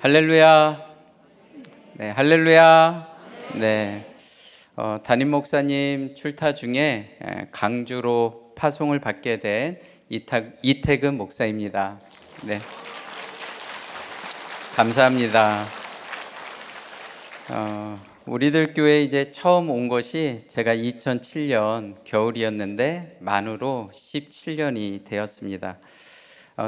할렐루야. 네, 할렐루야. 네, 담임 목사님 출타 중에 강주로 파송을 받게 된 이태근 목사입니다. 네, 감사합니다. 우리들 교회 이제 처음 온 것이 제가 2007년 겨울이었는데 만으로 17년이 되었습니다.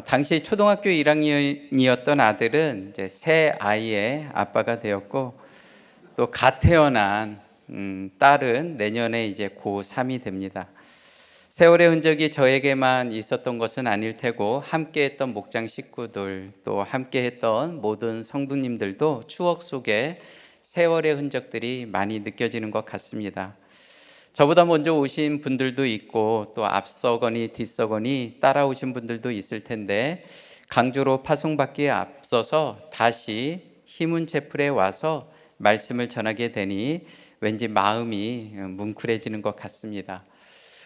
당시 초등학교 1학년이었던 아들은 이제 새 아이의 아빠가 되었고, 또 갓 태어난 딸은 내년에 이제 고3이 됩니다. 세월의 흔적이 저에게만 있었던 것은 아닐 테고, 함께했던 목장 식구들, 또 함께했던 모든 성도님들도 추억 속에 세월의 흔적들이 많이 느껴지는 것 같습니다. 저보다 먼저 오신 분들도 있고, 또 앞서거니 뒤서거니 따라오신 분들도 있을 텐데, 강주로 파송받기에 앞서서 다시 희문체플에 와서 말씀을 전하게 되니 왠지 마음이 뭉클해지는 것 같습니다.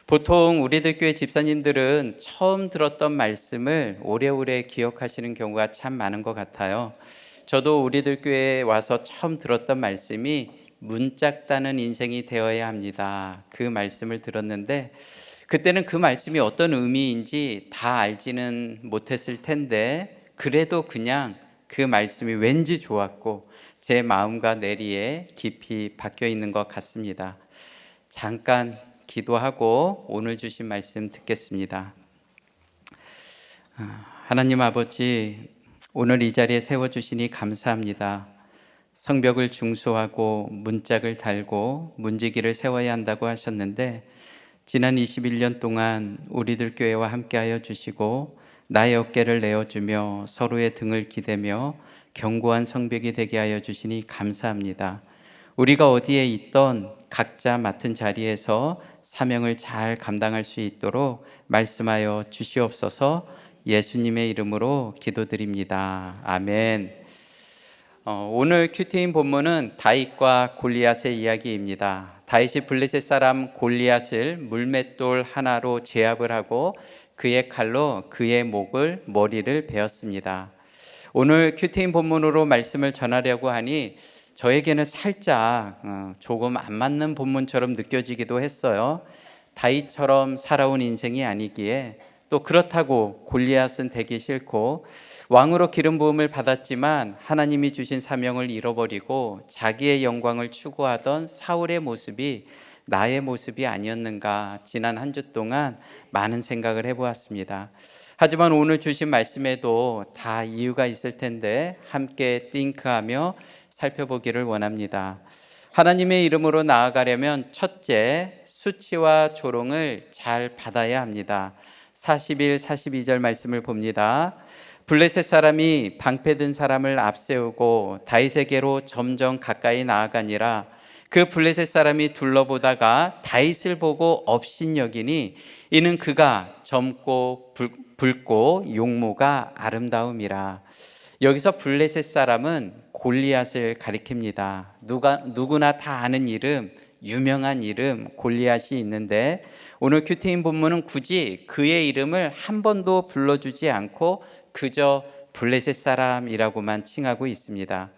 보통 우리들 교회 집사님들은 처음 들었던 말씀을 오래오래 기억하시는 경우가 참 많은 것 같아요. 저도 우리들 교회에 와서 처음 들었던 말씀이 문짝 따는 인생이 되어야 합니다. 그 말씀을 들었는데, 그때는 그 말씀이 어떤 의미인지 다 알지는 못했을 텐데, 그래도 그냥 그 말씀이 왠지 좋았고 제 마음과 뇌리에 깊이 박혀 있는 것 같습니다. 잠깐 기도하고 오늘 주신 말씀 듣겠습니다. 하나님 아버지, 오늘 이 자리에 세워주시니 감사합니다. 성벽을 중수하고 문짝을 달고 문지기를 세워야 한다고 하셨는데, 지난 21년 동안 우리들 교회와 함께하여 주시고 나의 어깨를 내어주며 서로의 등을 기대며 견고한 성벽이 되게 하여 주시니 감사합니다. 우리가 어디에 있던 각자 맡은 자리에서 사명을 잘 감당할 수 있도록 말씀하여 주시옵소서. 예수님의 이름으로 기도드립니다. 아멘. 오늘 큐티인 본문은 다윗과 골리앗의 이야기입니다. 다윗이 블레셋 사람 골리앗을 물맷돌 하나로 제압을 하고 그의 칼로 그의 머리를 베었습니다. 오늘 큐티인 본문으로 말씀을 전하려고 하니 저에게는 살짝 조금 안 맞는 본문처럼 느껴지기도 했어요. 다윗처럼 살아온 인생이 아니기에, 또 그렇다고 골리앗은 되기 싫고, 왕으로 기름 부음을 받았지만 하나님이 주신 사명을 잃어버리고 자기의 영광을 추구하던 사울의 모습이 나의 모습이 아니었는가, 지난 한 주 동안 많은 생각을 해보았습니다. 하지만 오늘 주신 말씀에도 다 이유가 있을 텐데 함께 띵크하며 살펴보기를 원합니다. 하나님의 이름으로 나아가려면 첫째, 수치와 조롱을 잘 받아야 합니다. 41, 42절 말씀을 봅니다. 블레셋 사람이 방패든 사람을 앞세우고 다윗에게로 점점 가까이 나아가니라. 그 블레셋 사람이 둘러보다가 다윗을 보고 업신여기니 이는 그가 젊고 붉고 용모가 아름다움이라. 여기서 블레셋 사람은 골리앗을 가리킵니다. 누구나 다 아는 이름, 유명한 이름 골리앗이 있는데, 오늘 큐티인 본문은 굳이 그의 이름을 한 번도 불러주지 않고 그저 블레셋 사람이라고만 칭하고 있습니다.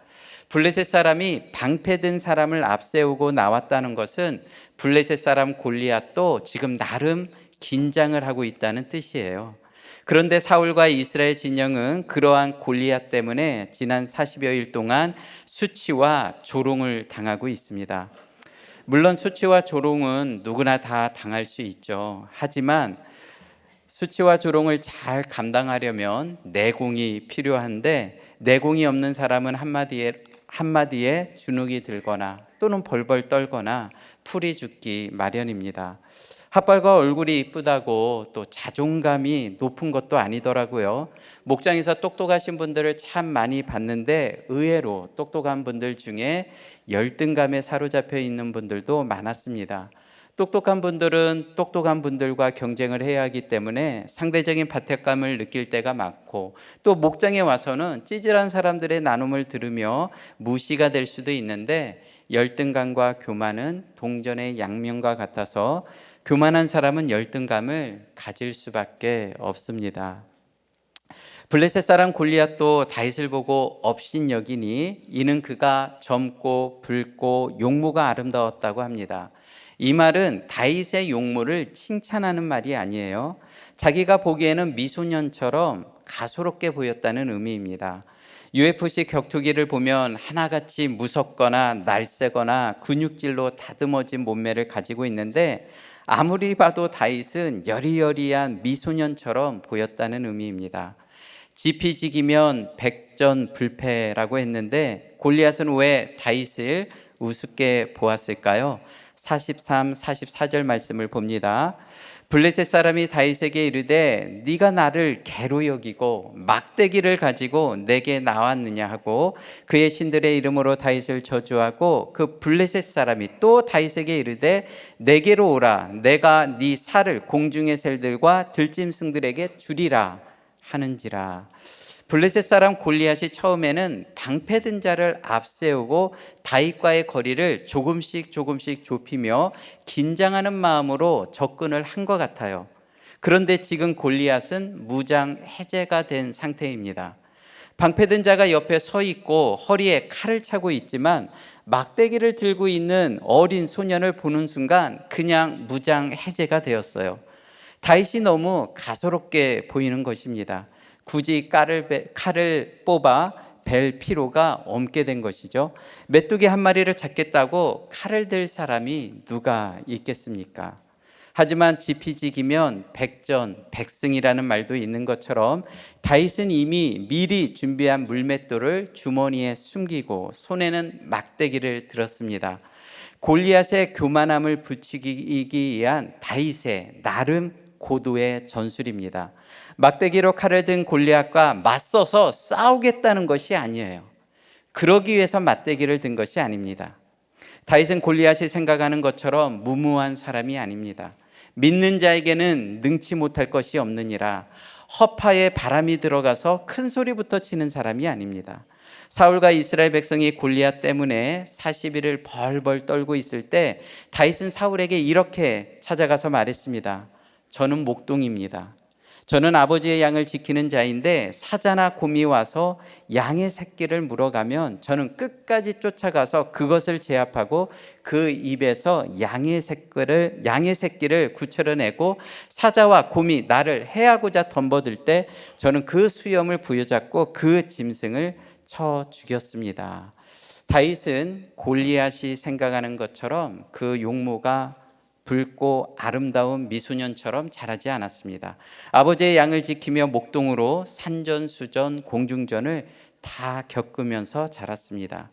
블레셋 사람이 방패든 사람을 앞세우고 나왔다는 것은 블레셋 사람 골리앗도 지금 나름 긴장을 하고 있다는 뜻이에요. 그런데 사울과 이스라엘 진영은 그러한 골리앗 때문에 지난 40여일 동안 수치와 조롱을 당하고 있습니다. 물론 수치와 조롱은 누구나 다 당할 수 있죠. 하지만 수치와 조롱을 잘 감당하려면 내공이 필요한데, 내공이 없는 사람은 한마디에 주눅이 들거나 또는 벌벌 떨거나 풀이 죽기 마련입니다. 핫발과 얼굴이 이쁘다고 또 자존감이 높은 것도 아니더라고요. 목장에서 똑똑하신 분들을 참 많이 봤는데 의외로 똑똑한 분들 중에 열등감에 사로잡혀 있는 분들도 많았습니다. 똑똑한 분들은 똑똑한 분들과 경쟁을 해야 하기 때문에 상대적인 박탈감을 느낄 때가 많고, 또 목장에 와서는 찌질한 사람들의 나눔을 들으며 무시가 될 수도 있는데, 열등감과 교만은 동전의 양면과 같아서 교만한 사람은 열등감을 가질 수밖에 없습니다. 블레셋 사람 골리앗도 다윗을 보고 업신여기니 이는 그가 젊고 붉고 용모가 아름다웠다고 합니다. 이 말은 다윗의 용모를 칭찬하는 말이 아니에요. 자기가 보기에는 미소년처럼 가소롭게 보였다는 의미입니다. UFC 격투기를 보면 하나같이 무섭거나 날쌔거나 근육질로 다듬어진 몸매를 가지고 있는데 아무리 봐도 다윗은 여리여리한 미소년처럼 보였다는 의미입니다. 지피지기면 백전불패라고 했는데 골리앗은 왜 다윗을 우습게 보았을까요? 43, 44절 말씀을 봅니다. 블레셋 사람이 다윗에게 이르되 네가 나를 개로 여기고 막대기를 가지고 내게 나왔느냐 하고 그의 신들의 이름으로 다윗을 저주하고 그 블레셋 사람이 또 다윗에게 이르되 내게로 오라 내가 네 살을 공중의 새들과 들짐승들에게 주리라 하는지라. 블레셋 사람 골리앗이 처음에는 방패든 자를 앞세우고 다윗과의 거리를 조금씩 좁히며 긴장하는 마음으로 접근을 한 것 같아요. 그런데 지금 골리앗은 무장 해제가 된 상태입니다. 방패든 자가 옆에 서 있고 허리에 칼을 차고 있지만 막대기를 들고 있는 어린 소년을 보는 순간 그냥 무장 해제가 되었어요. 다윗이 너무 가소롭게 보이는 것입니다. 굳이 칼을 뽑아 벨 필요가 없게 된 것이죠. 메뚜기 한 마리를 잡겠다고 칼을 들 사람이 누가 있겠습니까? 하지만 지피지기면 백전백승이라는 말도 있는 것처럼 다윗은 이미 미리 준비한 물맷돌을 주머니에 숨기고 손에는 막대기를 들었습니다. 골리앗의 교만함을 부추기기 위한 다윗의 나름 고도의 전술입니다. 막대기로 칼을 든 골리앗과 맞서서 싸우겠다는 것이 아니에요. 그러기 위해서 막대기를 든 것이 아닙니다. 다윗은 골리앗이 생각하는 것처럼 무모한 사람이 아닙니다. 믿는 자에게는 능치 못할 것이 없느니라 허파에 바람이 들어가서 큰 소리부터 치는 사람이 아닙니다. 사울과 이스라엘 백성이 골리앗 때문에 40일을 벌벌 떨고 있을 때 다윗은 사울에게 이렇게 찾아가서 말했습니다. 저는 목동입니다. 저는 아버지의 양을 지키는 자인데 사자나 곰이 와서 양의 새끼를 물어가면 저는 끝까지 쫓아가서 그것을 제압하고 그 입에서 양의 새끼를 구출해내고 사자와 곰이 나를 해하고자 덤벼들 때 저는 그 수염을 부여잡고 그 짐승을 쳐 죽였습니다. 다윗은 골리앗이 생각하는 것처럼 그 용모가 붉고 아름다운 미소년처럼 자라지 않았습니다. 아버지의 양을 지키며 목동으로 산전수전 공중전을 다 겪으면서 자랐습니다.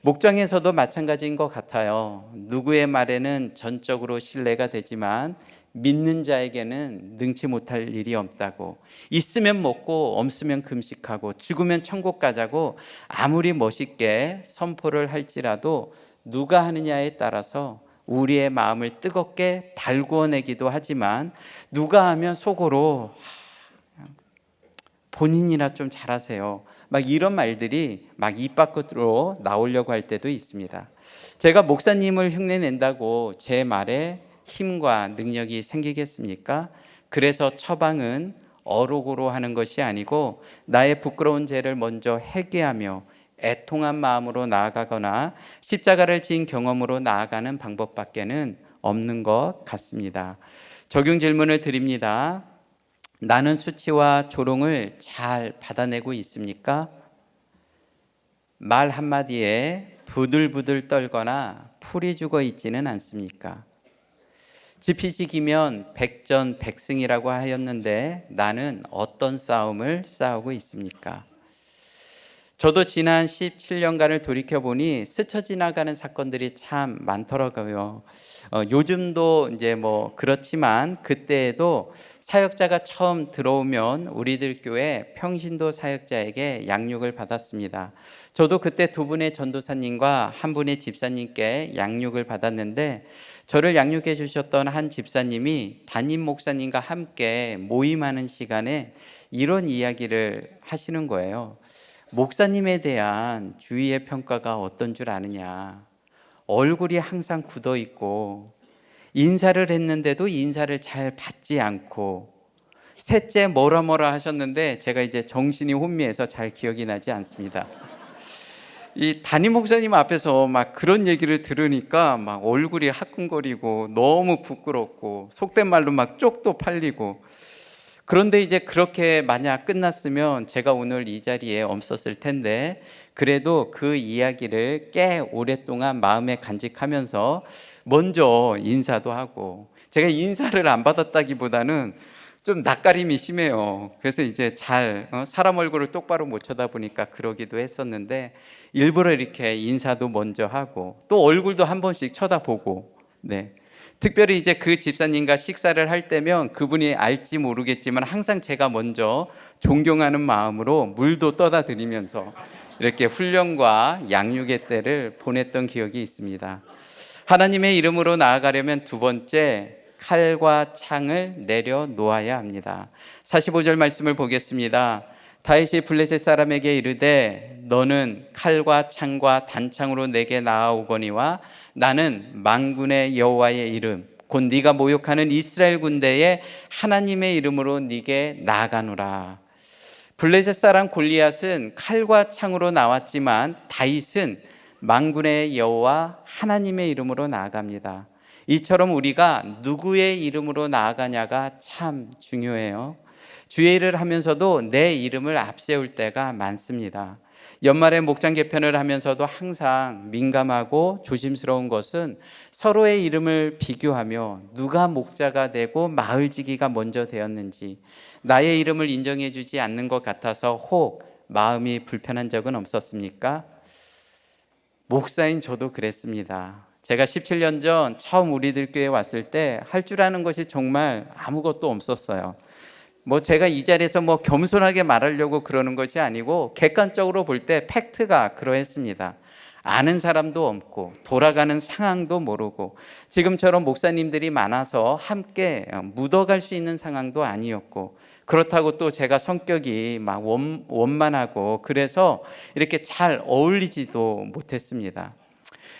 목장에서도 마찬가지인 것 같아요. 누구의 말에는 전적으로 신뢰가 되지만 믿는 자에게는 능치 못할 일이 없다고, 있으면 먹고 없으면 금식하고 죽으면 천국 가자고 아무리 멋있게 선포를 할지라도 누가 하느냐에 따라서 우리의 마음을 뜨겁게 달구어내기도 하지만 누가 하면 속으로 본인이나 좀 잘하세요 막 이런 말들이 막 입 밖으로 나오려고 할 때도 있습니다. 제가 목사님을 흉내낸다고 제 말에 힘과 능력이 생기겠습니까? 그래서 처방은 어록으로 하는 것이 아니고 나의 부끄러운 죄를 먼저 회개하며 애통한 마음으로 나아가거나 십자가를 지은 경험으로 나아가는 방법밖에는 없는 것 같습니다. 적용 질문을 드립니다. 나는 수치와 조롱을 잘 받아내고 있습니까? 말 한마디에 부들부들 떨거나 풀이 죽어 있지는 않습니까? 지피지기면 백전백승이라고 하였는데 나는 어떤 싸움을 싸우고 있습니까? 저도 지난 17년간을 돌이켜보니 스쳐 지나가는 사건들이 참 많더라고요. 요즘도 이제 뭐 그렇지만 그때에도 사역자가 처음 들어오면 우리들 교회 평신도 사역자에게 양육을 받았습니다. 저도 그때 두 분의 전도사님과 한 분의 집사님께 양육을 받았는데 저를 양육해 주셨던 한 집사님이 담임 목사님과 함께 모임하는 시간에 이런 이야기를 하시는 거예요. 목사님에 대한 주위의 평가가 어떤 줄 아느냐? 얼굴이 항상 굳어 있고 인사를 했는데도 인사를 잘 받지 않고 셋째 뭐라 뭐라 하셨는데 제가 이제 정신이 혼미해서 잘 기억이 나지 않습니다. 이 담임 목사님 앞에서 막 그런 얘기를 들으니까 막 얼굴이 화끈거리고 너무 부끄럽고 속된 말로 막 쪽도 팔리고. 그런데 이제 그렇게 만약 끝났으면 제가 오늘 이 자리에 없었을 텐데, 그래도 그 이야기를 꽤 오랫동안 마음에 간직하면서 먼저 인사도 하고, 제가 인사를 안 받았다기보다는 좀 낯가림이 심해요. 그래서 이제 사람 얼굴을 똑바로 못 쳐다보니까 그러기도 했었는데, 일부러 이렇게 인사도 먼저 하고 또 얼굴도 한 번씩 쳐다보고, 네. 특별히 이제 그 집사님과 식사를 할 때면 그분이 알지 모르겠지만 항상 제가 먼저 존경하는 마음으로 물도 떠다 드리면서 이렇게 훈련과 양육의 때를 보냈던 기억이 있습니다. 하나님의 이름으로 나아가려면 두 번째, 칼과 창을 내려놓아야 합니다. 45절 말씀을 보겠습니다. 다윗이 블레셋 사람에게 이르되 너는 칼과 창과 단창으로 내게 나아오거니와 나는 만군의 여호와의 이름 곧 네가 모욕하는 이스라엘 군대의 하나님의 이름으로 네게 나아가노라. 블레셋 사람 골리앗은 칼과 창으로 나왔지만 다윗은 만군의 여호와 하나님의 이름으로 나아갑니다. 이처럼 우리가 누구의 이름으로 나아가냐가 참 중요해요. 주의 일을 하면서도 내 이름을 앞세울 때가 많습니다. 연말에 목장 개편을 하면서도 항상 민감하고 조심스러운 것은 서로의 이름을 비교하며 누가 목자가 되고 마을지기가 먼저 되었는지, 나의 이름을 인정해 주지 않는 것 같아서 혹 마음이 불편한 적은 없었습니까? 목사인 저도 그랬습니다. 제가 17년 전 처음 우리들 교회에 왔을 때 할 줄 아는 것이 정말 아무것도 없었어요. 제가 이 자리에서 겸손하게 말하려고 그러는 것이 아니고 객관적으로 볼 때 팩트가 그러했습니다. 아는 사람도 없고 돌아가는 상황도 모르고 지금처럼 목사님들이 많아서 함께 묻어갈 수 있는 상황도 아니었고, 그렇다고 또 제가 성격이 막 원만하고 그래서 이렇게 잘 어울리지도 못했습니다.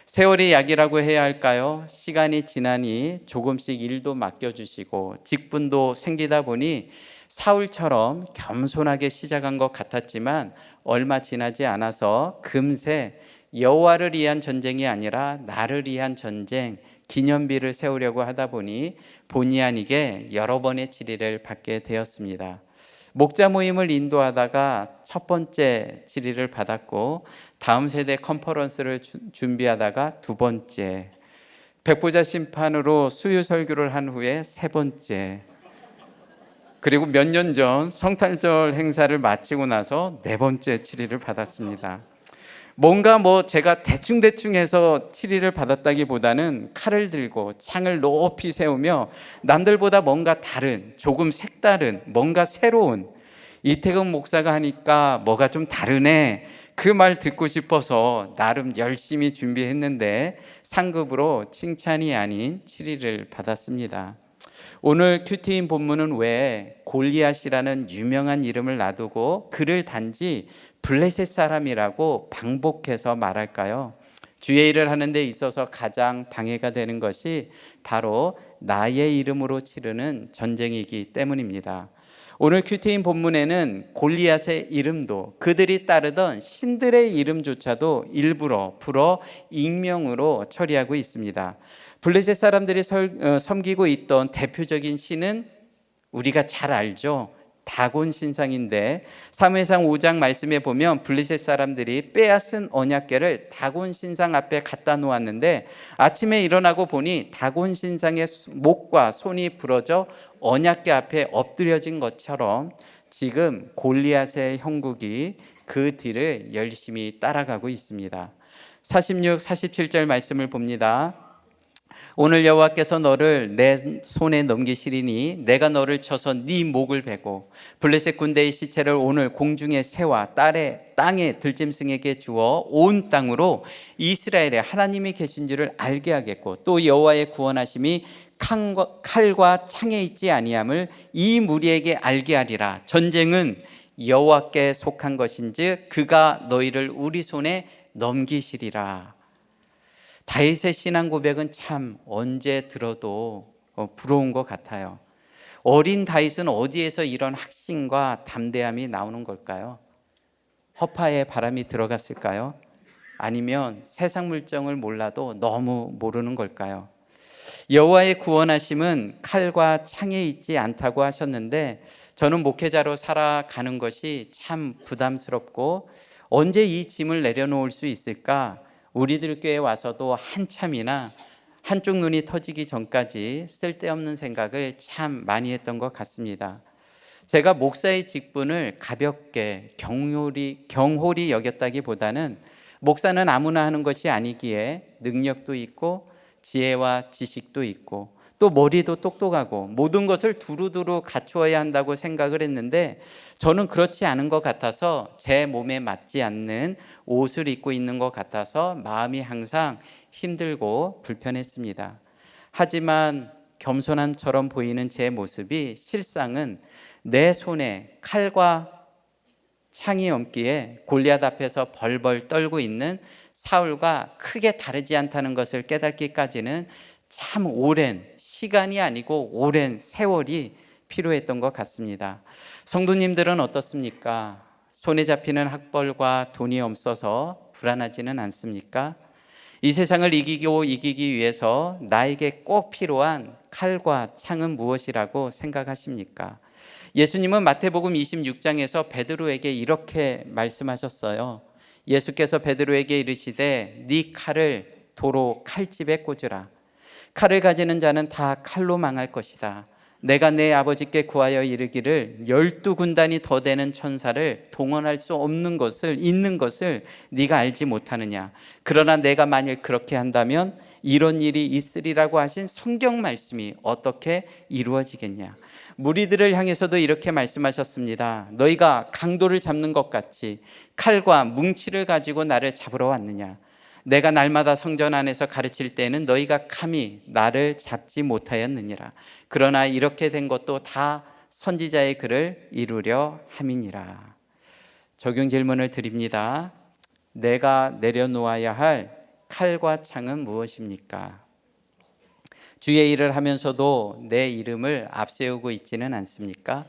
세월이 약이라고 해야 할까요? 시간이 지나니 조금씩 일도 맡겨주시고 직분도 생기다 보니 사울처럼 겸손하게 시작한 것 같았지만 얼마 지나지 않아서 금세 여호와를 위한 전쟁이 아니라 나를 위한 전쟁, 기념비를 세우려고 하다 보니 본의 아니게 여러 번의 질의를 받게 되었습니다. 목자 모임을 인도하다가 첫 번째 질의를 받았고, 다음 세대 컨퍼런스를 준비하다가 두 번째, 백보자 심판으로 수요 설교를 한 후에 세 번째, 그리고 몇 년 전 성탄절 행사를 마치고 나서 네 번째 질의를 받았습니다. 뭔가 제가 대충 해서 질의를 받았다기보다는 칼을 들고 창을 높이 세우며 남들보다 뭔가 다른, 조금 색다른, 뭔가 새로운, 이태근 목사가 하니까 뭐가 좀 다르네, 그 말 듣고 싶어서 나름 열심히 준비했는데 상급으로 칭찬이 아닌 질의를 받았습니다. 오늘 큐티인 본문은 왜 골리앗이라는 유명한 이름을 놔두고 그를 단지 블레셋 사람이라고 반복해서 말할까요? 주의 일을 하는 데 있어서 가장 방해가 되는 것이 바로 나의 이름으로 치르는 전쟁이기 때문입니다. 오늘 큐티인 본문에는 골리앗의 이름도 그들이 따르던 신들의 이름조차도 일부러 불어 익명으로 처리하고 있습니다. 블레셋 사람들이 섬기고 있던 대표적인 신은 우리가 잘 알죠. 다곤 신상인데 사무엘상 5장 말씀에 보면 블레셋 사람들이 빼앗은 언약궤를 다곤 신상 앞에 갖다 놓았는데 아침에 일어나고 보니 다곤 신상의 목과 손이 부러져 언약궤 앞에 엎드려진 것처럼 지금 골리앗의 형국이 그 뒤를 열심히 따라가고 있습니다. 46, 47절 말씀을 봅니다. 오늘 여호와께서 너를 내 손에 넘기시리니 내가 너를 쳐서 네 목을 베고 블레셋 군대의 시체를 오늘 공중의 새와 땅의 들짐승에게 주어 온 땅으로 이스라엘의 하나님이 계신 줄을 알게 하겠고 또 여호와의 구원하심이 칼과 창에 있지 아니함을 이 무리에게 알게 하리라. 전쟁은 여호와께 속한 것인즉 그가 너희를 우리 손에 넘기시리라. 다윗의 신앙 고백은 참 언제 들어도 부러운 것 같아요. 어린 다윗은 어디에서 이런 확신과 담대함이 나오는 걸까요? 허파에 바람이 들어갔을까요? 아니면 세상 물정을 몰라도 너무 모르는 걸까요? 여호와의 구원하심은 칼과 창에 있지 않다고 하셨는데, 저는 목회자로 살아가는 것이 참 부담스럽고 언제 이 짐을 내려놓을 수 있을까? 우리들 교회에 와서도 한참이나 한쪽 눈이 터지기 전까지 쓸데없는 생각을 참 많이 했던 것 같습니다. 제가 목사의 직분을 가볍게 경홀히 여겼다기보다는, 목사는 아무나 하는 것이 아니기에 능력도 있고 지혜와 지식도 있고 또 머리도 똑똑하고 모든 것을 두루두루 갖추어야 한다고 생각을 했는데, 저는 그렇지 않은 것 같아서 제 몸에 맞지 않는 옷을 입고 있는 것 같아서 마음이 항상 힘들고 불편했습니다. 하지만 겸손함처럼 보이는 제 모습이 실상은 내 손에 칼과 창이 없기에 골리앗 앞에서 벌벌 떨고 있는 사울과 크게 다르지 않다는 것을 깨닫기까지는 참 오랜 시간이 아니고 오랜 세월이 필요했던 것 같습니다. 성도님들은 어떻습니까? 손에 잡히는 학벌과 돈이 없어서 불안하지는 않습니까? 이 세상을 이기기 위해서 나에게 꼭 필요한 칼과 창은 무엇이라고 생각하십니까? 예수님은 마태복음 26장에서 베드로에게 이렇게 말씀하셨어요. 예수께서 베드로에게 이르시되 네 칼을 도로 칼집에 꽂으라. 칼을 가지는 자는 다 칼로 망할 것이다. 내가 내 아버지께 구하여 이르기를 12군단이 더 되는 천사를 동원할 수 없는 것을 있는 것을 네가 알지 못하느냐. 그러나 내가 만일 그렇게 한다면 이런 일이 있으리라고 하신 성경 말씀이 어떻게 이루어지겠냐. 무리들을 향해서도 이렇게 말씀하셨습니다. 너희가 강도를 잡는 것 같이 칼과 뭉치를 가지고 나를 잡으러 왔느냐. 내가 날마다 성전 안에서 가르칠 때에는 너희가 감히 나를 잡지 못하였느니라. 그러나 이렇게 된 것도 다 선지자의 글을 이루려 함이니라. 적용 질문을 드립니다. 내가 내려놓아야 할 칼과 창은 무엇입니까? 주의 일을 하면서도 내 이름을 앞세우고 있지는 않습니까?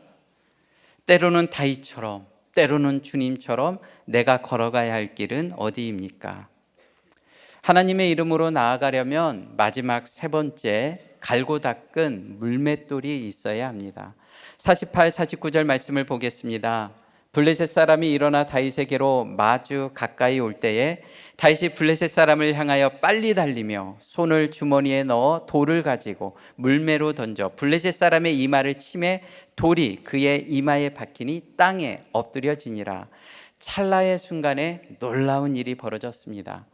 때로는 다윗처럼, 때로는 주님처럼 내가 걸어가야 할 길은 어디입니까? 하나님의 이름으로 나아가려면 마지막 세 번째, 갈고 닦은 물맷돌이 있어야 합니다. 48, 49절 말씀을 보겠습니다. 블레셋 사람이 일어나 다윗에게로 마주 가까이 올 때에 다윗이 블레셋 사람을 향하여 빨리 달리며 손을 주머니에 넣어 돌을 가지고 물매로 던져 블레셋 사람의 이마를 치매 돌이 그의 이마에 박히니 땅에 엎드려지니라. 찰나의 순간에 놀라운 일이 벌어졌습니다.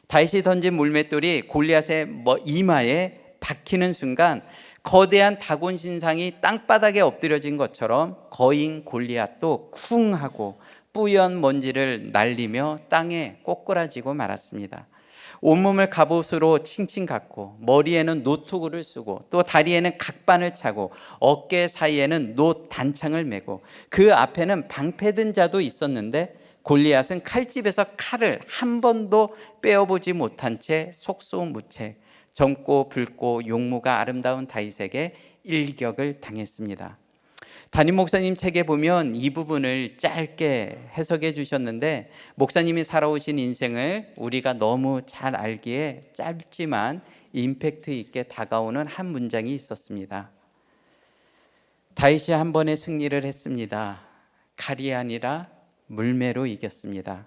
다윗이 던진 물맷돌이 골리앗의 이마에 박히는 순간 거대한 다곤 신상이 땅바닥에 엎드려진 것처럼 거인 골리앗도 쿵 하고 뿌연 먼지를 날리며 땅에 꼬꾸라지고 말았습니다. 온몸을 갑옷으로 칭칭 갖고 머리에는 노토구를 쓰고 또 다리에는 각반을 차고 어깨 사이에는 노 단창을 메고 그 앞에는 방패든 자도 있었는데 골리앗은 칼집에서 칼을 한 번도 빼어보지 못한 채 속수무책 젊고 붉고 용모가 아름다운 다윗에게 일격을 당했습니다. 담임 목사님 책에 보면 이 부분을 짧게 해석해 주셨는데, 목사님이 살아오신 인생을 우리가 너무 잘 알기에 짧지만 임팩트 있게 다가오는 한 문장이 있었습니다. 다윗이 한 번의 승리를 했습니다. 칼이 아니라 물매로 이겼습니다.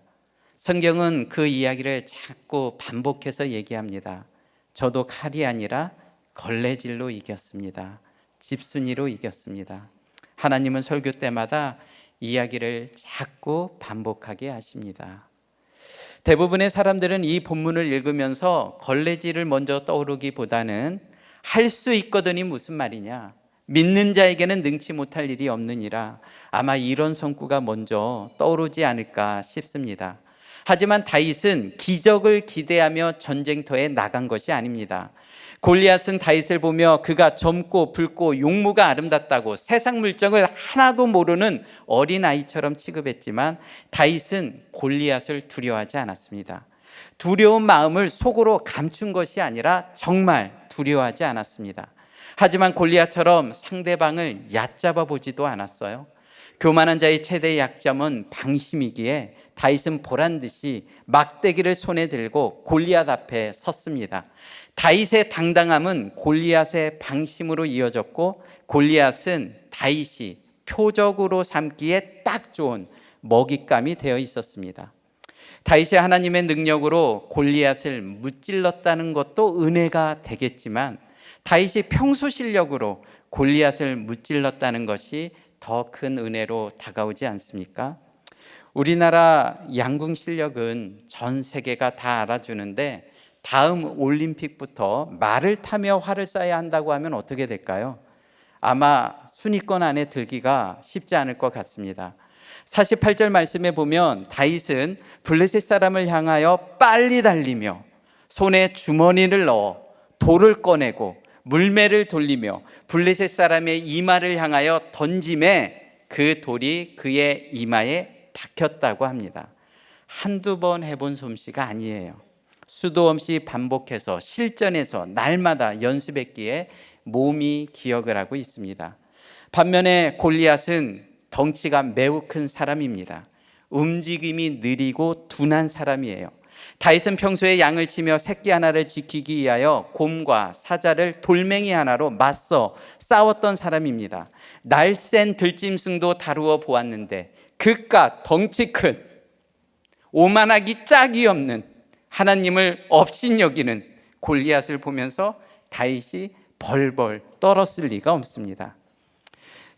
성경은 그 이야기를 자꾸 반복해서 얘기합니다. 저도 칼이 아니라 걸레질로 이겼습니다. 집순이로 이겼습니다. 하나님은 설교 때마다 이야기를 자꾸 반복하게 하십니다. 대부분의 사람들은 이 본문을 읽으면서 걸레질을 먼저 떠오르기보다는 할 수 있거든이 무슨 말이냐, 믿는 자에게는 능치 못할 일이 없느니라, 아마 이런 성구가 먼저 떠오르지 않을까 싶습니다. 하지만 다윗은 기적을 기대하며 전쟁터에 나간 것이 아닙니다. 골리앗은 다윗을 보며 그가 젊고 붉고 용모가 아름답다고 세상 물정을 하나도 모르는 어린아이처럼 취급했지만 다윗은 골리앗을 두려워하지 않았습니다. 두려운 마음을 속으로 감춘 것이 아니라 정말 두려워하지 않았습니다. 하지만 골리앗처럼 상대방을 얕잡아 보지도 않았어요. 교만한 자의 최대의 약점은 방심이기에 다윗은 보란 듯이 막대기를 손에 들고 골리앗 앞에 섰습니다. 다윗의 당당함은 골리앗의 방심으로 이어졌고, 골리앗은 다윗이 표적으로 삼기에 딱 좋은 먹잇감이 되어 있었습니다. 다윗이 하나님의 능력으로 골리앗을 무찔렀다는 것도 은혜가 되겠지만, 다윗이 평소 실력으로 골리앗을 무찔렀다는 것이 더 큰 은혜로 다가오지 않습니까? 우리나라 양궁 실력은 전 세계가 다 알아주는데, 다음 올림픽부터 말을 타며 활을 쏴야 한다고 하면 어떻게 될까요? 아마 순위권 안에 들기가 쉽지 않을 것 같습니다. 48절 말씀에 보면 다윗은 블레셋 사람을 향하여 빨리 달리며 손에 주머니를 넣어 돌을 꺼내고 물매를 돌리며 블레셋 사람의 이마를 향하여 던짐에 그 돌이 그의 이마에 박혔다고 합니다. 한두 번 해본 솜씨가 아니에요. 수도 없이 반복해서 실전에서 날마다 연습했기에 몸이 기억을 하고 있습니다. 반면에 골리앗은 덩치가 매우 큰 사람입니다. 움직임이 느리고 둔한 사람이에요. 다윗은 평소에 양을 치며 새끼 하나를 지키기 위하여 곰과 사자를 돌멩이 하나로 맞서 싸웠던 사람입니다. 날쌘 들짐승도 다루어 보았는데 그깟 덩치 큰, 오만하기 짝이 없는, 하나님을 업신여기는 골리앗을 보면서 다윗이 벌벌 떨었을 리가 없습니다.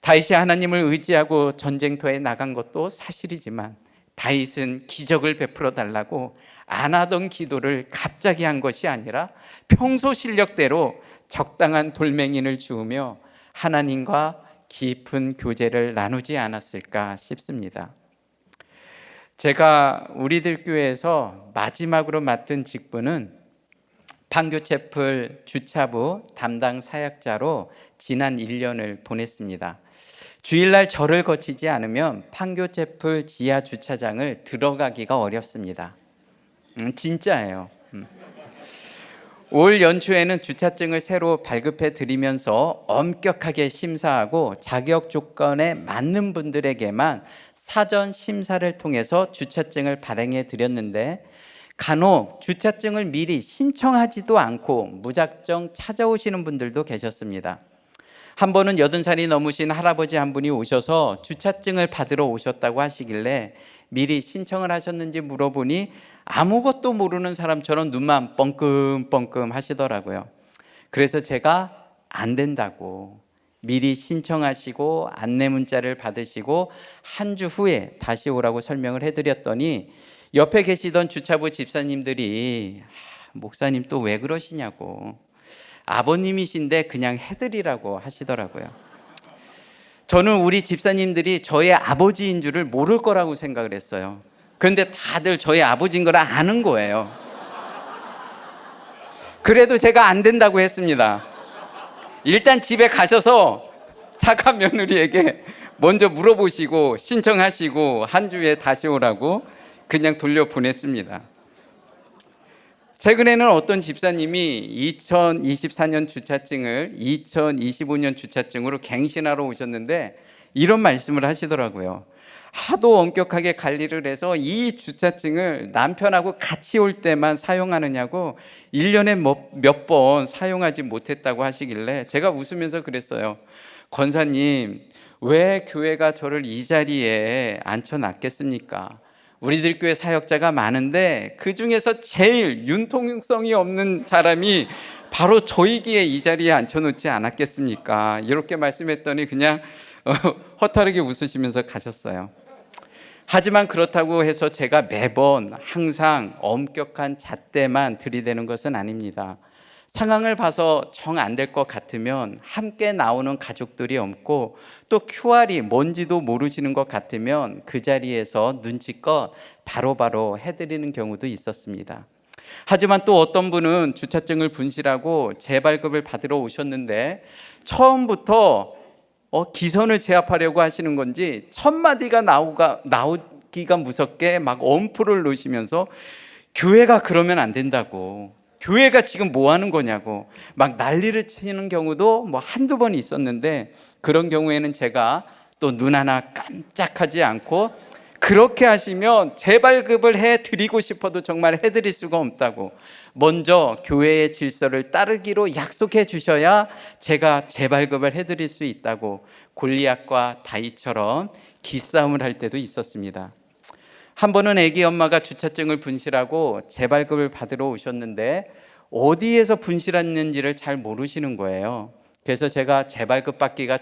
다윗이 하나님을 의지하고 전쟁터에 나간 것도 사실이지만, 다윗은 기적을 베풀어 달라고 안 하던 기도를 갑자기 한 것이 아니라 평소 실력대로 적당한 돌멩이를 주우며 하나님과 깊은 교제를 나누지 않았을까 싶습니다. 제가 우리들 교회에서 마지막으로 맡은 직분은 판교채플 주차부 담당 사역자로 지난 1년을 보냈습니다. 주일날 절을 거치지 않으면 판교채플 지하 주차장을 들어가기가 어렵습니다. 진짜예요. 올 연초에는 주차증을 새로 발급해 드리면서 엄격하게 심사하고 자격 조건에 맞는 분들에게만 사전 심사를 통해서 주차증을 발행해 드렸는데, 간혹 주차증을 미리 신청하지도 않고 무작정 찾아오시는 분들도 계셨습니다. 한 번은 80살이 넘으신 할아버지 한 분이 오셔서 주차증을 받으러 오셨다고 하시길래 미리 신청을 하셨는지 물어보니 아무것도 모르는 사람처럼 눈만 뻥끔뻥끔 하시더라고요. 그래서 제가 안 된다고, 미리 신청하시고 안내 문자를 받으시고 한 주 후에 다시 오라고 설명을 해드렸더니 옆에 계시던 주차부 집사님들이 목사님 또 왜 그러시냐고, 아버님이신데 그냥 해드리라고 하시더라고요. 저는 우리 집사님들이 저의 아버지인 줄을 모를 거라고 생각을 했어요. 그런데 다들 저희 아버지인 걸 아는 거예요. 그래도 제가 안 된다고 했습니다. 일단 집에 가셔서 차관 며느리에게 먼저 물어보시고 신청하시고 한 주에 다시 오라고 그냥 돌려보냈습니다. 최근에는 어떤 집사님이 2024년 주차증을 2025년 주차증으로 갱신하러 오셨는데 이런 말씀을 하시더라고요. 하도 엄격하게 관리를 해서 이 주차증을 남편하고 같이 올 때만 사용하느냐고 1년에 몇 번 사용하지 못했다고 하시길래 제가 웃으면서 그랬어요. 권사님, 왜 교회가 저를 이 자리에 앉혀놨겠습니까? 우리들 교회 사역자가 많은데 그 중에서 제일 융통성이 없는 사람이 바로 저이기에 이 자리에 앉혀놓지 않았겠습니까? 이렇게 말씀했더니 그냥 허탈하게 웃으시면서 가셨어요. 하지만 그렇다고 해서 제가 매번 항상 엄격한 잣대만 들이대는 것은 아닙니다. 상황을 봐서 정 안 될 것 같으면 함께 나오는 가족들이 없고 또 QR이 뭔지도 모르시는 것 같으면 그 자리에서 눈치껏 바로바로 해드리는 경우도 있었습니다. 하지만 또 어떤 분은 주차증을 분실하고 재발급을 받으러 오셨는데 처음부터 기선을 제압하려고 하시는 건지 첫 마디가 나오기가 무섭게 막 엄포를 놓으시면서 교회가 그러면 안 된다고, 교회가 지금 뭐 하는 거냐고 막 난리를 치는 경우도 뭐 한두 번 있었는데, 그런 경우에는 제가 또 눈 하나 깜짝하지 않고, 그렇게 하시면 재발급을 해드리고 싶어도 정말 해드릴 수가 없다고, 먼저 교회의 질서를 따르기로 약속해 주셔야 제가 재발급을 해드릴 수 있다고 골리앗과 다윗처럼 기싸움을 할 때도 있었습니다. 한 번은 아기 엄마가 주차증을 분실하고 재발급을 받으러 오셨는데 어디에서 분실했는지를 잘 모르시는 거예요. 그래서 제가 재발급 받기가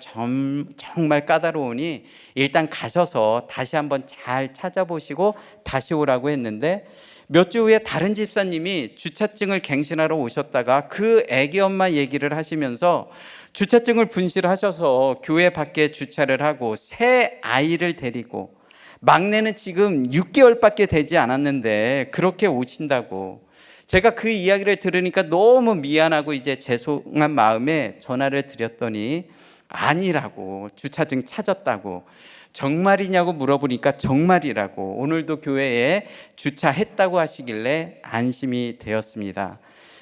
정말 까다로우니 일단 가셔서 다시 한번 잘 찾아보시고 다시 오라고 했는데, 몇 주 후에 다른 집사님이 주차증을 갱신하러 오셨다가 그 아기 엄마 얘기를 하시면서 주차증을 분실하셔서 교회 밖에 주차를 하고 새 아이를 데리고, 막내는 지금 6개월밖에 되지 않았는데 그렇게 오신다고. 제가 그 이야기를 들으니까 너무 미안하고 이제 죄송한 마음에 전화를 드렸더니 아니라고, 주차증 찾았다고. 정말이냐고 물어보니까 정말이라고, 오늘도 교회에 주차했다고 하시길래 안심이 되었습니다.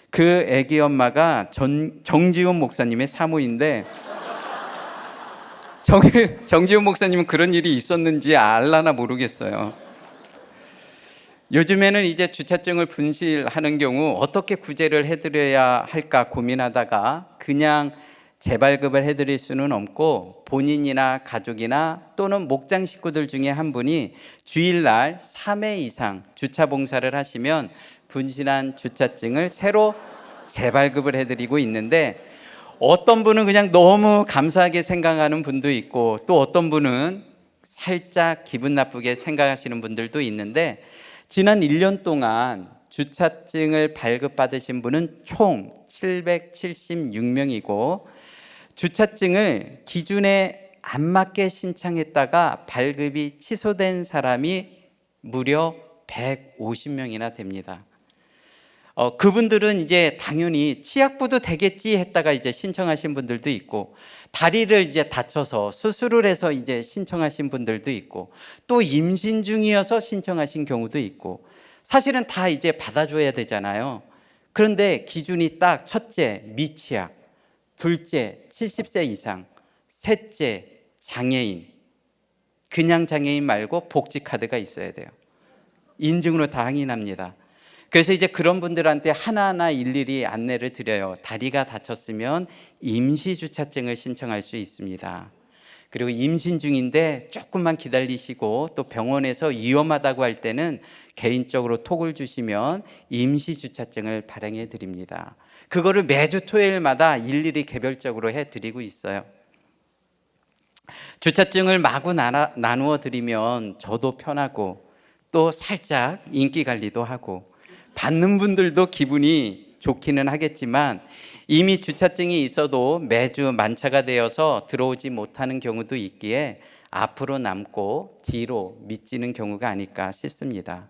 그 아기 엄마가 정지훈 목사님의 사모인데, 정지훈 목사님은 그런 일이 있었는지 알라나 모르겠어요. 요즘에는 이제 주차증을 분실하는 경우 어떻게 구제를 해드려야 할까 고민하다가 그냥 재발급을 해드릴 수는 없고, 본인이나 가족이나 또는 목장 식구들 중에 한 분이 주일날 3회 이상 주차 봉사를 하시면 분실한 주차증을 새로 재발급을 해드리고 있는데, 어떤 분은 그냥 너무 감사하게 생각하는 분도 있고, 또 어떤 분은 살짝 기분 나쁘게 생각하시는 분들도 있는데, 지난 1년 동안 주차증을 발급받으신 분은 총 776명이고, 주차증을 기준에 안 맞게 신청했다가 발급이 취소된 사람이 무려 150명이나 됩니다. 그분들은 이제 당연히 치약부도 되겠지 했다가 이제 신청하신 분들도 있고, 다리를 이제 다쳐서 수술을 해서 이제 신청하신 분들도 있고, 또 임신 중이어서 신청하신 경우도 있고, 사실은 다 이제 받아줘야 되잖아요. 그런데 기준이 딱 첫째 미취학, 둘째 70세 이상, 셋째 장애인, 그냥 장애인 말고 복지카드가 있어야 돼요. 인증으로 다 확인합니다. 그래서 이제 그런 분들한테 하나하나 일일이 안내를 드려요. 다리가 다쳤으면 임시주차증을 신청할 수 있습니다. 그리고 임신 중인데 조금만 기다리시고, 또 병원에서 위험하다고 할 때는 개인적으로 톡을 주시면 임시주차증을 발행해 드립니다. 그거를 매주 토요일마다 일일이 개별적으로 해드리고 있어요. 주차증을 마구 나누어 드리면 저도 편하고, 또 살짝 인기 관리도 하고, 받는 분들도 기분이 좋기는 하겠지만, 이미 주차증이 있어도 매주 만차가 되어서 들어오지 못하는 경우도 있기에 앞으로 남고 뒤로 미치는 경우가 아닐까 싶습니다.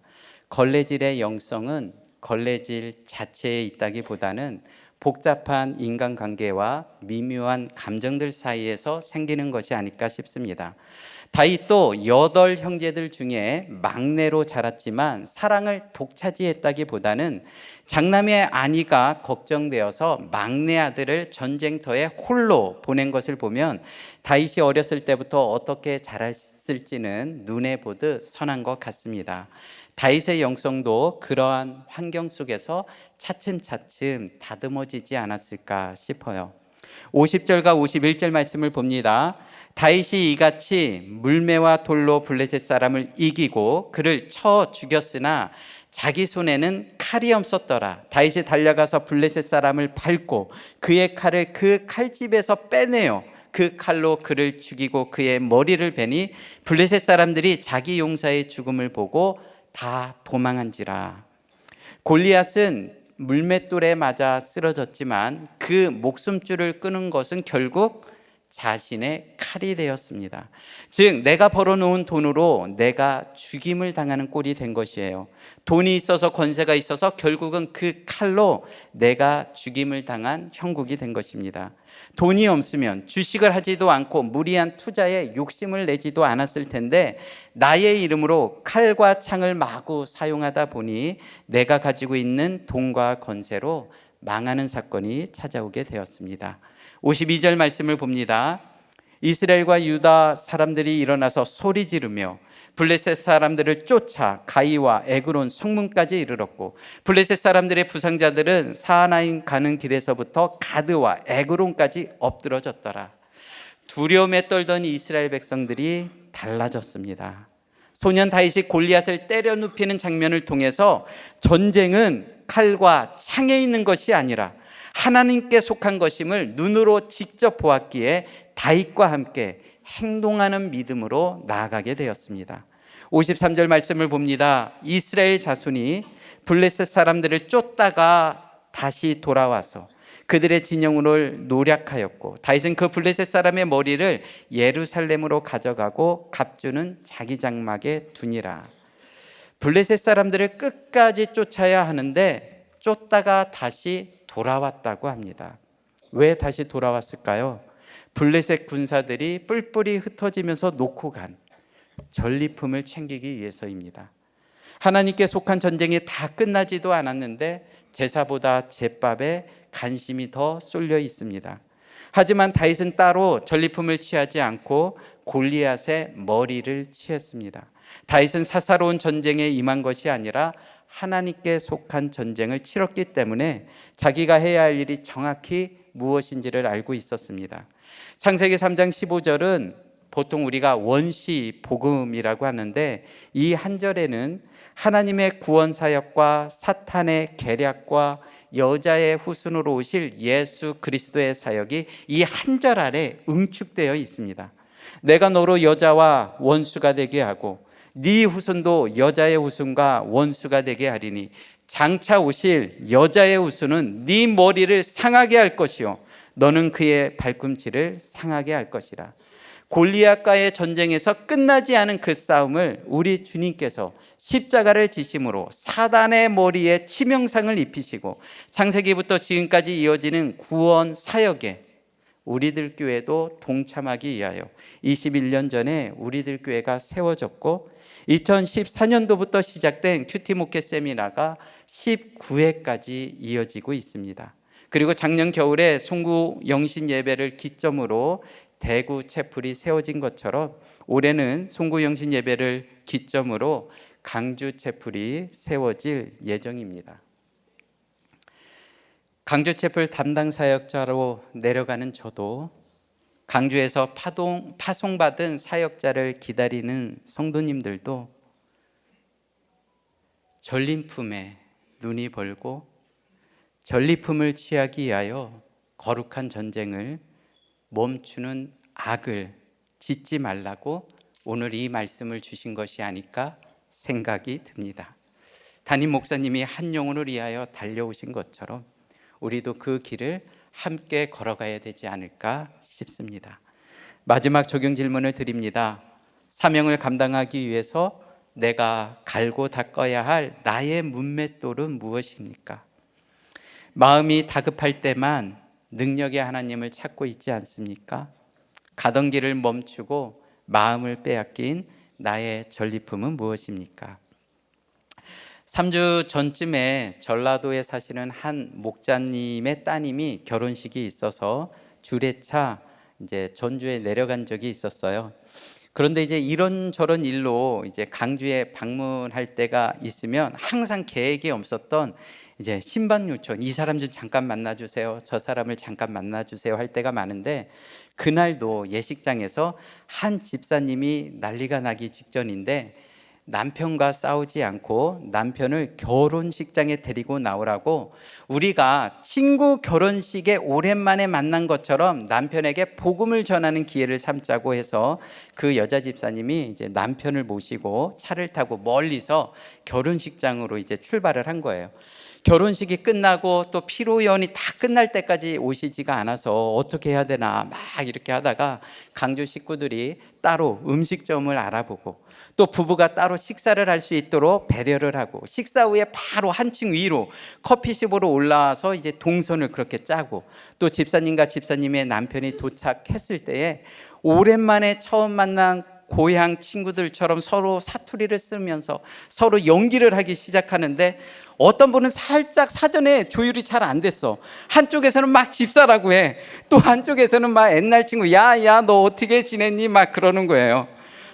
걸레질의 영성은 걸레질 자체에 있다기보다는 복잡한 인간관계와 미묘한 감정들 사이에서 생기는 것이 아닐까 싶습니다. 다윗도 8 형제들 중에 막내로 자랐지만 사랑을 독차지했다기보다는 장남의 안위가 걱정되어서 막내 아들을 전쟁터에 홀로 보낸 것을 보면 다윗이 어렸을 때부터 어떻게 자랐을지는 눈에 보듯 선한 것 같습니다. 다윗의 영성도 그러한 환경 속에서 차츰차츰 다듬어지지 않았을까 싶어요. 50절과 51절 말씀을 봅니다. 다윗이 이같이 물매와 돌로 블레셋 사람을 이기고 그를 쳐 죽였으나 자기 손에는 칼이 없었더라. 다윗이 달려가서 블레셋 사람을 밟고 그의 칼을 그 칼집에서 빼내어 그 칼로 그를 죽이고 그의 머리를 베니 블레셋 사람들이 자기 용사의 죽음을 보고 다 도망한지라. 골리앗은 물맷돌에 맞아 쓰러졌지만 그 목숨줄을 끄는 것은 결국 자신의 칼이 되었습니다. 즉 내가 벌어놓은 돈으로 내가 죽임을 당하는 꼴이 된 것이에요. 돈이 있어서 권세가 있어서 결국은 그 칼로 내가 죽임을 당한 형국이 된 것입니다. 돈이 없으면 주식을 하지도 않고 무리한 투자에 욕심을 내지도 않았을 텐데 나의 이름으로 칼과 창을 마구 사용하다 보니 내가 가지고 있는 돈과 권세로 망하는 사건이 찾아오게 되었습니다. 52절 말씀을 봅니다. 이스라엘과 유다 사람들이 일어나서 소리 지르며 블레셋 사람들을 쫓아 가이와 에그론 성문까지 이르렀고 블레셋 사람들의 부상자들은 사하나임 가는 길에서부터 가드와 에그론까지 엎드러졌더라. 두려움에 떨던 이스라엘 백성들이 달라졌습니다. 소년 다윗이 골리앗을 때려 눕히는 장면을 통해서 전쟁은 칼과 창에 있는 것이 아니라 하나님께 속한 것임을 눈으로 직접 보았기에 다윗과 함께 행동하는 믿음으로 나아가게 되었습니다. 53절 말씀을 봅니다. 이스라엘 자손이 블레셋 사람들을 쫓다가 다시 돌아와서 그들의 진영을 노략하였고 다윗은 그 블레셋 사람의 머리를 예루살렘으로 가져가고 갑주는 자기 장막에 두니라. 블레셋 사람들을 끝까지 쫓아야 하는데 쫓다가 다시 돌아왔다고 합니다. 왜 다시 돌아왔을까요? 블레셋 군사들이 뿔뿔이 흩어지면서 놓고 간 전리품을 챙기기 위해서입니다. 하나님께 속한 전쟁이 다 끝나지도 않았는데 제사보다 제밥에 관심이 더 쏠려 있습니다. 하지만 다윗은 따로 전리품을 취하지 않고 골리앗의 머리를 취했습니다. 다윗은 사사로운 전쟁에 임한 것이 아니라 하나님께 속한 전쟁을 치렀기 때문에 자기가 해야 할 일이 정확히 무엇인지를 알고 있었습니다. 창세기 3장 15절은 보통 우리가 원시 복음이라고 하는데 이 한 절에는 하나님의 구원 사역과 사탄의 계략과 여자의 후손으로 오실 예수 그리스도의 사역이 이 한 절 아래 응축되어 있습니다. 내가 너로 여자와 원수가 되게 하고 네 후손도 여자의 후손과 원수가 되게 하리니 장차 오실 여자의 후손은 네 머리를 상하게 할 것이요 너는 그의 발꿈치를 상하게 할 것이라. 골리앗과의 전쟁에서 끝나지 않은 그 싸움을 우리 주님께서 십자가를 지심으로 사단의 머리에 치명상을 입히시고 창세기부터 지금까지 이어지는 구원 사역에 우리들 교회도 동참하기 위하여 21년 전에 우리들 교회가 세워졌고 2014년도부터 시작된 큐티 목회 세미나가 19회까지 이어지고 있습니다. 그리고 작년 겨울에 송구 영신 예배를 기점으로 대구 채플이 세워진 것처럼 올해는 송구 영신 예배를 기점으로 강주 채플이 세워질 예정입니다. 강주 채플 담당 사역자로 내려가는 저도 강주에서 파송받은 사역자를 기다리는 성도님들도 전리품에 눈이 벌고 전리품을 취하기 위하여 거룩한 전쟁을 멈추는 악을 짓지 말라고 오늘 이 말씀을 주신 것이 아닐까 생각이 듭니다. 담임 목사님이 한 영혼을 위하여 달려오신 것처럼 우리도 그 길을 함께 걸어가야 되지 않을까 싶습니다. 마지막 적용 질문을 드립니다. 사명을 감당하기 위해서 내가 갈고 닦아야 할 나의 문맷돌은 무엇입니까? 마음이 다급할 때만 능력의 하나님을 찾고 있지 않습니까? 가던 길을 멈추고 마음을 빼앗긴 나의 전리품은 무엇입니까? 3주 전쯤에 전라도에 사시는 한 목자님의 따님이 결혼식이 있어서 주례차 이제 전주에 내려간 적이 있었어요. 그런데 이제 이런저런 일로 이제 강주에 방문할 때가 있으면 항상 계획이 없었던 이제 신방 요청, 이 사람 좀 잠깐 만나주세요, 저 사람을 잠깐 만나주세요 할 때가 많은데 그날도 예식장에서 한 집사님이 난리가 나기 직전인데 남편과 싸우지 않고 남편을 결혼식장에 데리고 나오라고, 우리가 친구 결혼식에 오랜만에 만난 것처럼 남편에게 복음을 전하는 기회를 삼자고 해서 그 여자 집사님이 이제 남편을 모시고 차를 타고 멀리서 결혼식장으로 이제 출발을 한 거예요. 결혼식이 끝나고 또 피로연이 다 끝날 때까지 오시지가 않아서 어떻게 해야 되나 막 이렇게 하다가 강주 식구들이 따로 음식점을 알아보고, 또 부부가 따로 식사를 할 수 있도록 배려를 하고, 식사 후에 바로 한층 위로 커피숍으로 올라와서 이제 동선을 그렇게 짜고, 또 집사님과 집사님의 남편이 도착했을 때에 오랜만에 처음 만난 고향 친구들처럼 서로 사투리를 쓰면서 서로 연기를 하기 시작하는데, 어떤 분은 살짝 사전에 조율이 잘 안 됐어. 한쪽에서는 막 집사라고 해. 또 한쪽에서는 막 옛날 친구, 야 너 어떻게 지냈니? 막 그러는 거예요.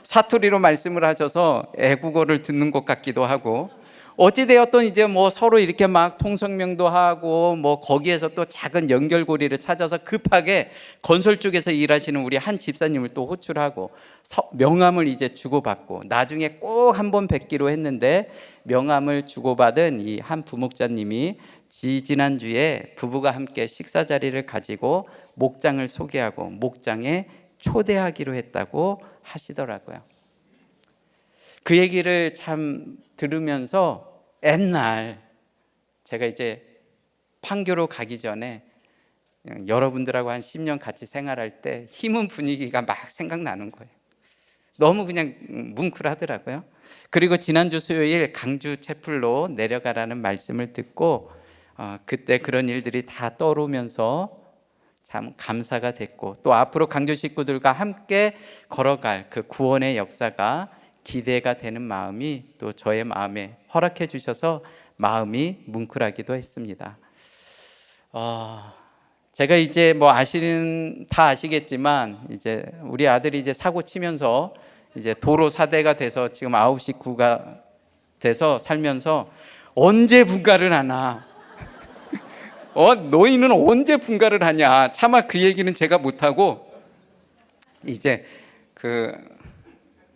사투리로 말씀을 하셔서 애국어를 듣는 것 같기도 하고, 어찌되었든 이제 뭐 서로 이렇게 막 통성명도 하고, 뭐 거기에서 또 작은 연결고리를 찾아서 급하게 건설 쪽에서 일하시는 우리 한 집사님을 또 호출하고 명함을 이제 주고받고, 나중에 꼭 한번 뵙기로 했는데 명함을 주고받은 이 한 부목자님이 지난주에 부부가 함께 식사 자리를 가지고 목장을 소개하고 목장에 초대하기로 했다고 하시더라고요. 그 얘기를 참 들으면서 옛날 제가 이제 판교로 가기 전에 여러분들하고 한 10년 같이 생활할 때 힘은 분위기가 막 생각나는 거예요. 너무 그냥 뭉클하더라고요. 그리고 지난주 수요일 강주 채플로 내려가라는 말씀을 듣고 그때 그런 일들이 다 떠오르면서 참 감사가 됐고, 또 앞으로 강주 식구들과 함께 걸어갈 그 구원의 역사가 기대가 되는 마음이 또 저의 마음에 허락해 주셔서 마음이 뭉클하기도 했습니다. 제가 이제 뭐 다 아시겠지만 이제 우리 아들이 이제 사고 치면서 이제 도로 사대가 돼서 지금 9시 구가 돼서 살면서 언제 분가를 하나? 너희는 언제 분가를 하냐? 차마 그 얘기는 제가 못하고, 이제 그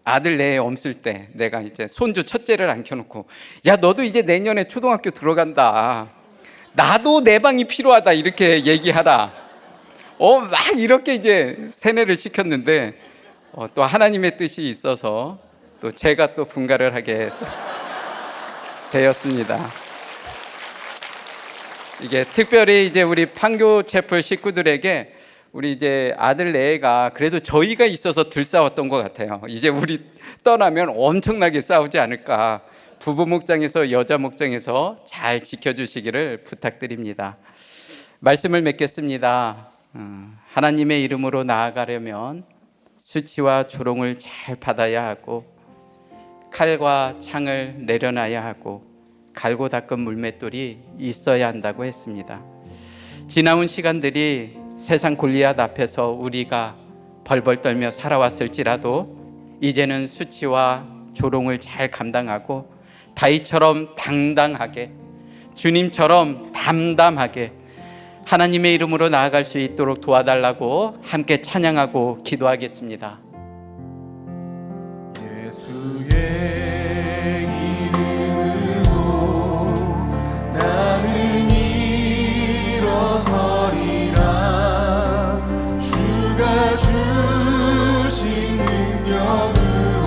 아들 내 엄쓸 때 내가 이제 손주 첫째를 앉혀놓고, 야 너도 이제 내년에 초등학교 들어간다, 나도 내 방이 필요하다 이렇게 얘기하라. 막 이렇게 이제 세뇌를 시켰는데 또 하나님의 뜻이 있어서 또 제가 또 분가를 하게 되었습니다. 이게 특별히 이제 우리 판교 채플 식구들에게 우리 이제 아들 내가 그래도 저희가 있어서 덜 싸웠던 것 같아요. 이제 우리 떠나면 엄청나게 싸우지 않을까. 부부 목장에서 여자 목장에서 잘 지켜주시기를 부탁드립니다. 말씀을 맺겠습니다. 하나님의 이름으로 나아가려면 수치와 조롱을 잘 받아야 하고, 칼과 창을 내려놔야 하고, 갈고 닦은 물맷돌이 있어야 한다고 했습니다. 지나온 시간들이 세상 골리앗 앞에서 우리가 벌벌 떨며 살아왔을지라도 이제는 수치와 조롱을 잘 감당하고 다윗처럼 당당하게, 주님처럼 담담하게 하나님의 이름으로 나아갈 수 있도록 도와달라고 함께 찬양하고 기도하겠습니다. 예수의 이름으로 나는 일어서리라. 주가 주신 능력으로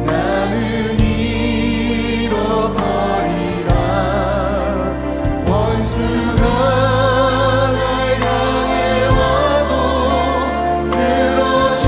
나는 일어서리라. 원수가 날 향해 와도 쓰러지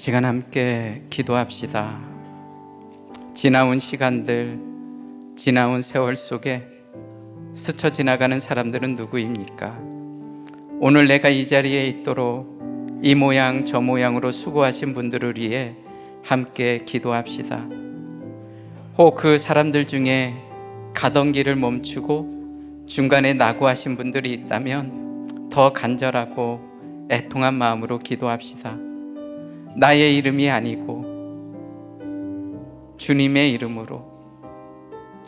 시간 함께 기도합시다. 지나온 시간들, 지나온 세월 속에 스쳐 지나가는 사람들은 누구입니까? 오늘 내가 이 자리에 있도록 이 모양 저 모양으로 수고하신 분들을 위해 함께 기도합시다. 혹 그 사람들 중에 가던 길을 멈추고 중간에 낙오하신 분들이 있다면 더 간절하고 애통한 마음으로 기도합시다. 나의 이름이 아니고 주님의 이름으로,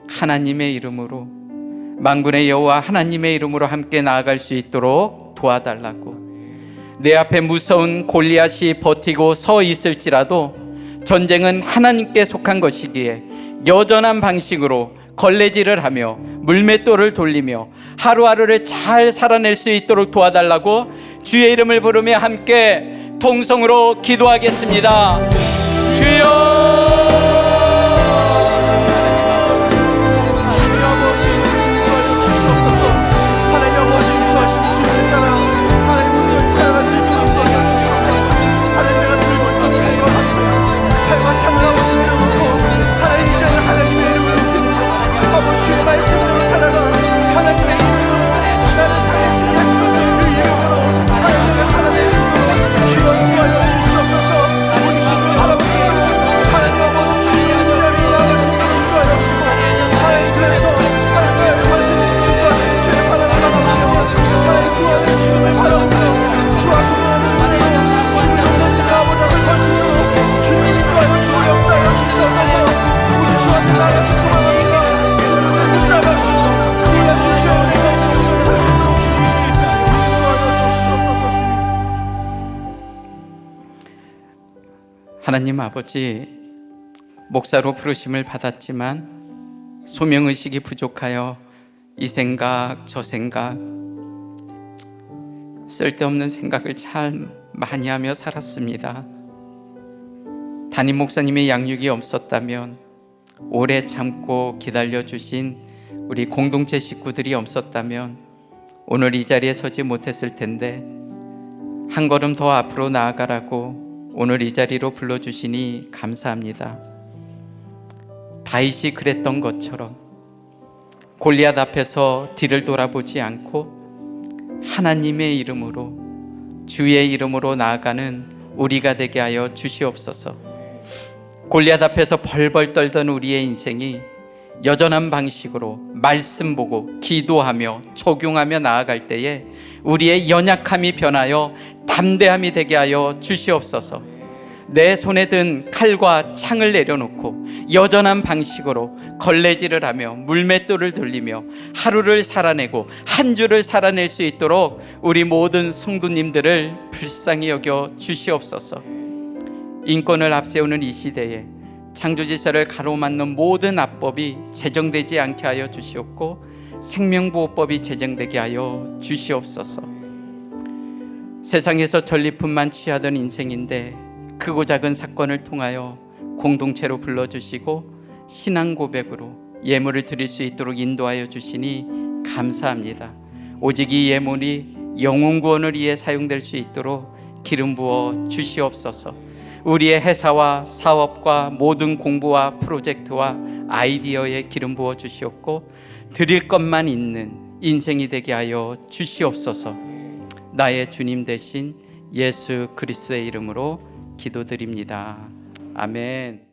하나님의 이름으로, 만군의 여호와 하나님의 이름으로 함께 나아갈 수 있도록 도와달라고. 내 앞에 무서운 골리앗이 버티고 서 있을지라도 전쟁은 하나님께 속한 것이기에 여전한 방식으로 걸레질을 하며 물맷돌을 돌리며 하루하루를 잘 살아낼 수 있도록 도와달라고 주의 이름을 부르며 함께 통성으로 기도하겠습니다. 주여, 하나님 아버지, 목사로 부르심을 받았지만 소명의식이 부족하여 이 생각 저 생각, 쓸데없는 생각을 참 많이 하며 살았습니다. 담임 목사님의 양육이 없었다면, 오래 참고 기다려주신 우리 공동체 식구들이 없었다면 오늘 이 자리에 서지 못했을 텐데, 한 걸음 더 앞으로 나아가라고 오늘 이 자리로 불러주시니 감사합니다. 다윗이 그랬던 것처럼 골리앗 앞에서 뒤를 돌아보지 않고 하나님의 이름으로, 주의 이름으로 나아가는 우리가 되게 하여 주시옵소서. 골리앗 앞에서 벌벌 떨던 우리의 인생이 여전한 방식으로 말씀 보고 기도하며 적용하며 나아갈 때에 우리의 연약함이 변하여 담대함이 되게 하여 주시옵소서. 내 손에 든 칼과 창을 내려놓고 여전한 방식으로 걸레질을 하며 물맷돌을 돌리며 하루를 살아내고 한 주를 살아낼 수 있도록 우리 모든 성도님들을 불쌍히 여겨 주시옵소서. 인권을 앞세우는 이 시대에 창조질서를 가로막는 모든 압법이 제정되지 않게 하여 주시옵고, 생명보호법이 제정되게 하여 주시옵소서. 세상에서 전리품만 취하던 인생인데 크고 작은 사건을 통하여 공동체로 불러주시고 신앙 고백으로 예물을 드릴 수 있도록 인도하여 주시니 감사합니다. 오직 이 예물이 영혼 구원을 위해 사용될 수 있도록 기름 부어 주시옵소서. 우리의 회사와 사업과 모든 공부와 프로젝트와 아이디어에 기름 부어 주시옵고, 드릴 것만 있는 인생이 되게 하여 주시옵소서. 나의 주님 되신 예수 그리스도의 이름으로 기도드립니다. 아멘.